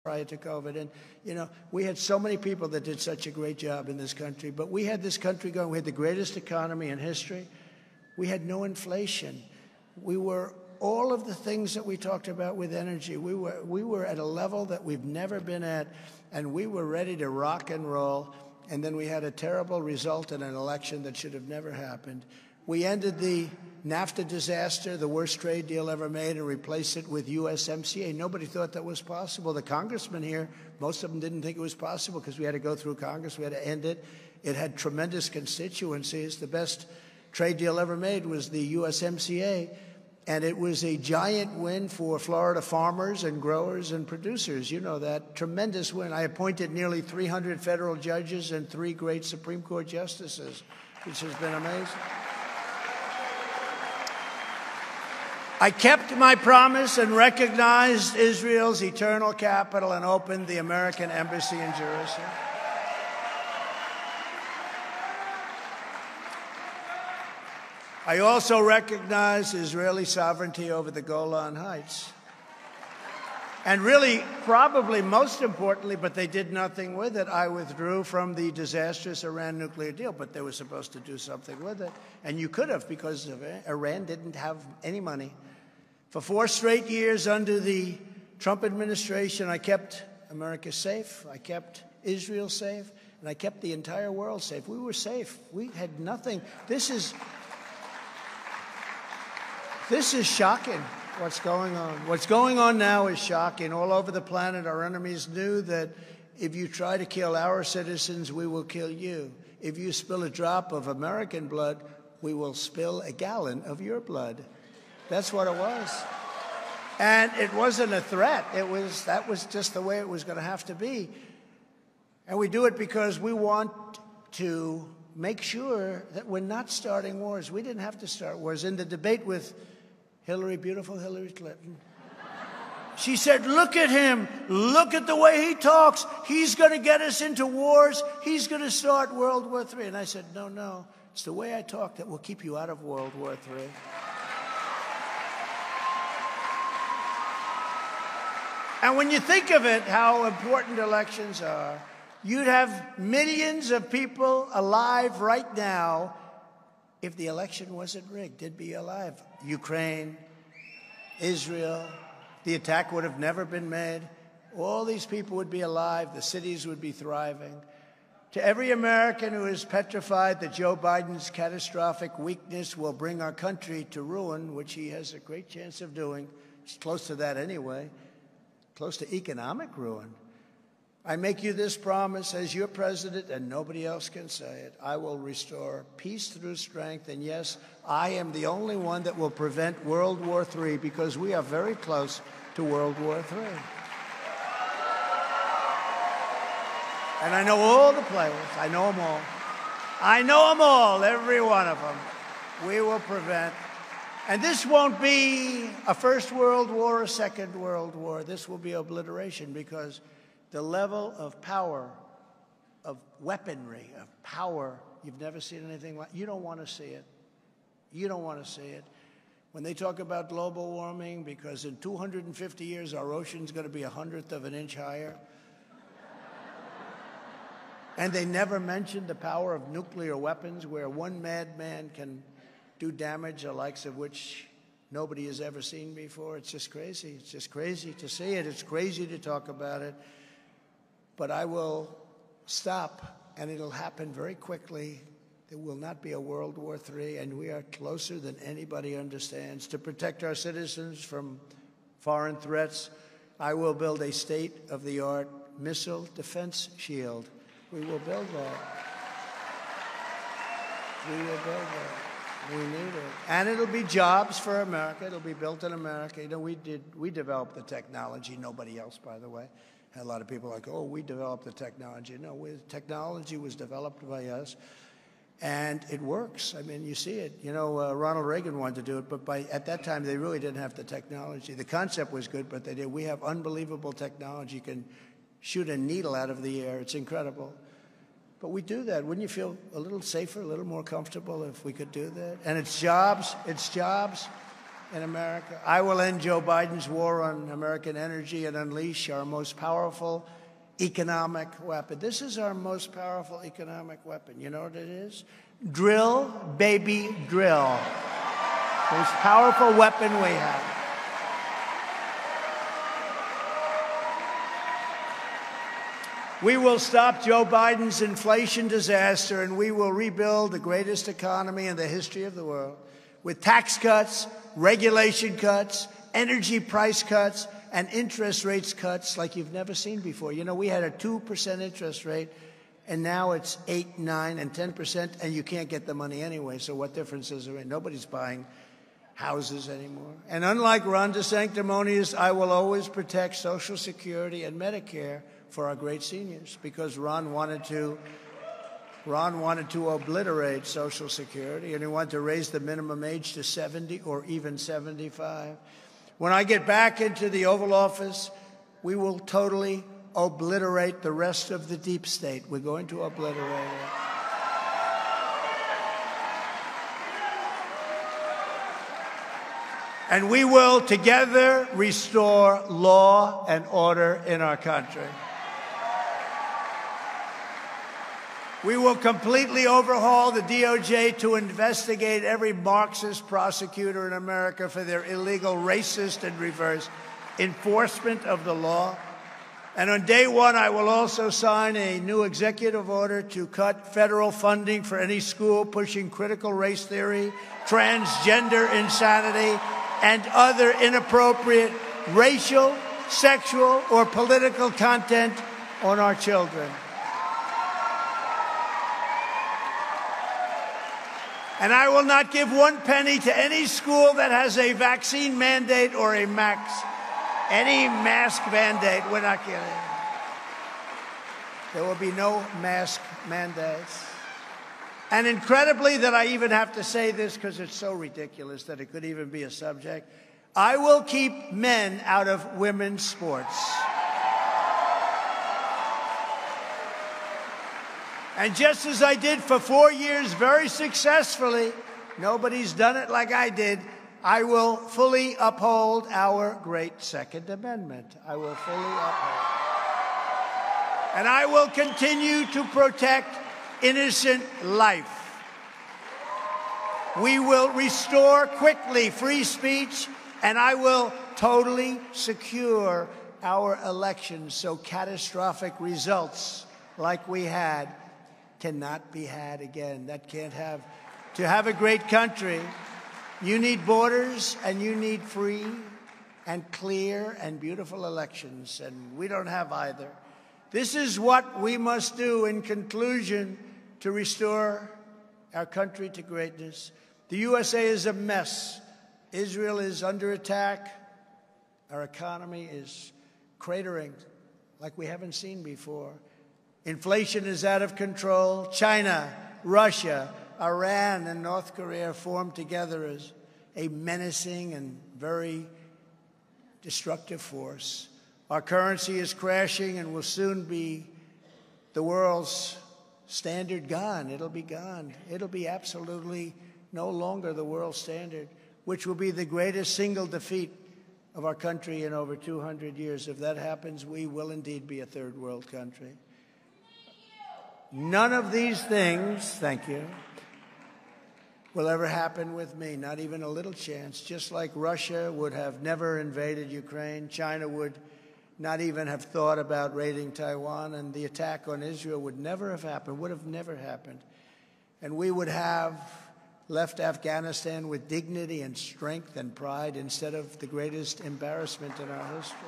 prior to COVID. And, you know, we had so many people that did such a great job in this country. But we had this country going. We had the greatest economy in history. We had no inflation. We were all of the things that we talked about with energy. We were at a level that we've never been at, and we were ready to rock and roll. And then we had a terrible result in an election that should have never happened. We ended the NAFTA disaster, the worst trade deal ever made, and replaced it with USMCA. Nobody thought that was possible. The congressmen here, most of them didn't think it was possible because we had to go through Congress. We had to end it. It had tremendous constituencies. The best trade deal ever made was the USMCA, and it was a giant win for Florida farmers and growers and producers. You know that. Tremendous win. I appointed nearly 300 federal judges and 3 great Supreme Court justices, which has been amazing. I kept my promise and recognized Israel's eternal capital and opened the American embassy in Jerusalem. I also recognized Israeli sovereignty over the Golan Heights. And really, probably most importantly, but they did nothing with it, I withdrew from the disastrous Iran nuclear deal, but they were supposed to do something with it. And you could have, because Iran didn't have any money. For 4 straight years under the Trump administration, I kept America safe, I kept Israel safe, and I kept the entire world safe. We were safe. We had nothing. This is shocking, what's going on. What's going on now is shocking. All over the planet, our enemies knew that if you try to kill our citizens, we will kill you. If you spill a drop of American blood, we will spill a gallon of your blood. That's what it was. And it wasn't a threat. That was just the way it was going to have to be. And we do it because we want to make sure that we're not starting wars. We didn't have to start wars. In the debate with beautiful Hillary Clinton, she said, look at him. Look at the way he talks. He's going to get us into wars. He's going to start World War III. And I said, no. It's the way I talk that will keep you out of World War III. And when you think of it, how important elections are, you'd have millions of people alive right now if the election wasn't rigged. They'd be alive. Ukraine, Israel, the attack would have never been made. All these people would be alive. The cities would be thriving. To every American who is petrified that Joe Biden's catastrophic weakness will bring our country to ruin, which he has a great chance of doing, it's close to that anyway, close to economic ruin. I make you this promise as your president, and nobody else can say it. I will restore peace through strength, and yes, I am the only one that will prevent World War III because we are very close to World War III. And I know all the players. I know them all. I know them all, every one of them. We will prevent. And this won't be a First World War or a Second World War. This will be obliteration because the level of power, of weaponry, of power, you've never seen anything like. You don't want to see it. You don't want to see it. When they talk about global warming, because in 250 years our ocean's going to be 1/100 of an inch higher. And they never mentioned the power of nuclear weapons, where one madman can do damage the likes of which nobody has ever seen before. It's just crazy. It's just crazy to see it. It's crazy to talk about it. But I will stop, and it'll happen very quickly. There will not be a World War III, and we are closer than anybody understands. To protect our citizens from foreign threats, I will build a state-of-the-art missile defense shield. We will build that. We will build that. We need it. And it'll be jobs for America. It'll be built in America. You know, we developed the technology. Nobody else, by the way. Had a lot of people like, oh, we developed the technology. No, technology was developed by us. And it works. I mean, you see it. You know, Ronald Reagan wanted to do it, but at that time, they really didn't have the technology. The concept was good, but they did. We have unbelievable technology. You can shoot a needle out of the air. It's incredible. But we do that. Wouldn't you feel a little safer, a little more comfortable if we could do that? And it's jobs. It's jobs. in America. I will end Joe Biden's war on American energy and unleash our most powerful economic weapon. This is our most powerful economic weapon. You know what it is? Drill, baby, drill. Most powerful weapon we have. We will stop Joe Biden's inflation disaster, and we will rebuild the greatest economy in the history of the world with tax cuts, regulation cuts, energy price cuts, and interest rates cuts like you've never seen before. You know, we had a 2% interest rate, and now it's 8, 9, and 10%, and you can't get the money anyway, so what difference is there? Nobody's buying houses anymore. And unlike Ron DeSanctimonious, I will always protect Social Security and Medicare for our great seniors, because Ron wanted to obliterate Social Security, and he wanted to raise the minimum age to 70 or even 75. When I get back into the Oval Office, we will totally obliterate the rest of the deep state. We're going to obliterate it. And we will together restore law and order in our country. We will completely overhaul the DOJ to investigate every Marxist prosecutor in America for their illegal, racist, and reverse enforcement of the law. And on day one, I will also sign a new executive order to cut federal funding for any school pushing critical race theory, transgender insanity, and other inappropriate racial, sexual, or political content on our children. And I will not give one penny to any school that has a vaccine mandate or any mask mandate. We're not kidding. There will be no mask mandates. And incredibly, that I even have to say this because it's so ridiculous that it could even be a subject, I will keep men out of women's sports. And just as I did for 4 years very successfully, nobody's done it like I did, I will fully uphold our great Second Amendment. I will fully uphold. And I will continue to protect innocent life. We will restore quickly free speech, and I will totally secure our elections so catastrophic results like we had cannot be had again. That can't have. To have a great country, you need borders and you need free and clear and beautiful elections, and we don't have either. This is what we must do in conclusion to restore our country to greatness. The USA is a mess. Israel is under attack. Our economy is cratering like we haven't seen before. Inflation is out of control. China, Russia, Iran, and North Korea formed together as a menacing and very destructive force. Our currency is crashing and will soon be the world's standard gone. It'll be gone. It'll be absolutely no longer the world standard, which will be the greatest single defeat of our country in over 200 years. If that happens, we will indeed be a third world country. None of these things, thank you, will ever happen with me, not even a little chance. Just like Russia would have never invaded Ukraine, China would not even have thought about raiding Taiwan, and the attack on Israel would never have happened, would have never happened. And we would have left Afghanistan with dignity and strength and pride instead of the greatest embarrassment in our history.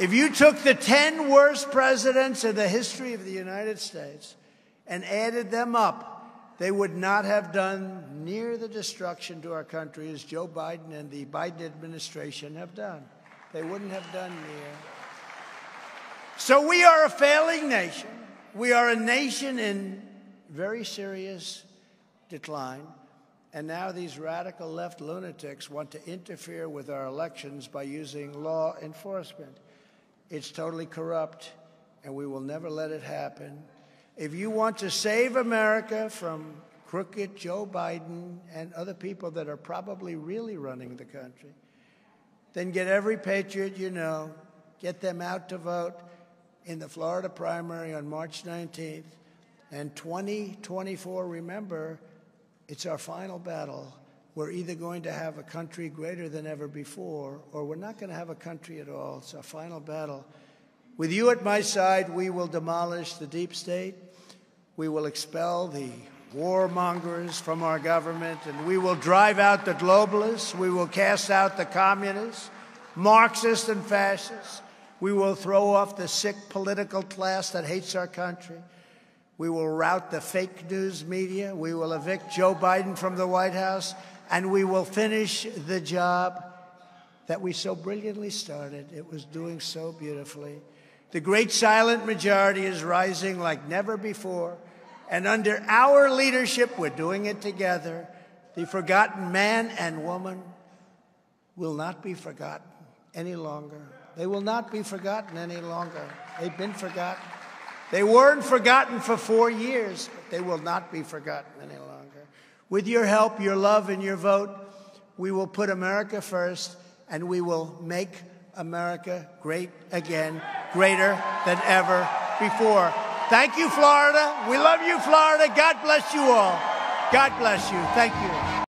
If you took the 10 worst presidents in the history of the United States and added them up, they would not have done near the destruction to our country as Joe Biden and the Biden administration have done. They wouldn't have done near. So we are a failing nation. We are a nation in very serious decline. And now these radical left lunatics want to interfere with our elections by using law enforcement. It's totally corrupt, and we will never let it happen. If you want to save America from crooked Joe Biden and other people that are probably really running the country, then get every patriot you know, get them out to vote in the Florida primary on March 19th. And 2024, remember, it's our final battle. We're either going to have a country greater than ever before, or we're not going to have a country at all. It's our final battle. With you at my side, we will demolish the deep state. We will expel the warmongers from our government, and we will drive out the globalists. We will cast out the communists, Marxists and fascists. We will throw off the sick political class that hates our country. We will rout the fake news media. We will evict Joe Biden from the White House, and we will finish the job that we so brilliantly started. It was doing so beautifully. The great silent majority is rising like never before, and under our leadership, we're doing it together. The forgotten man and woman will not be forgotten any longer. They will not be forgotten any longer. They've been forgotten. They weren't forgotten for 4 years, but they will not be forgotten any longer. With your help, your love, and your vote, we will put America first, and we will make America great again, greater than ever before. Thank you, Florida. We love you, Florida. God bless you all. God bless you. Thank you.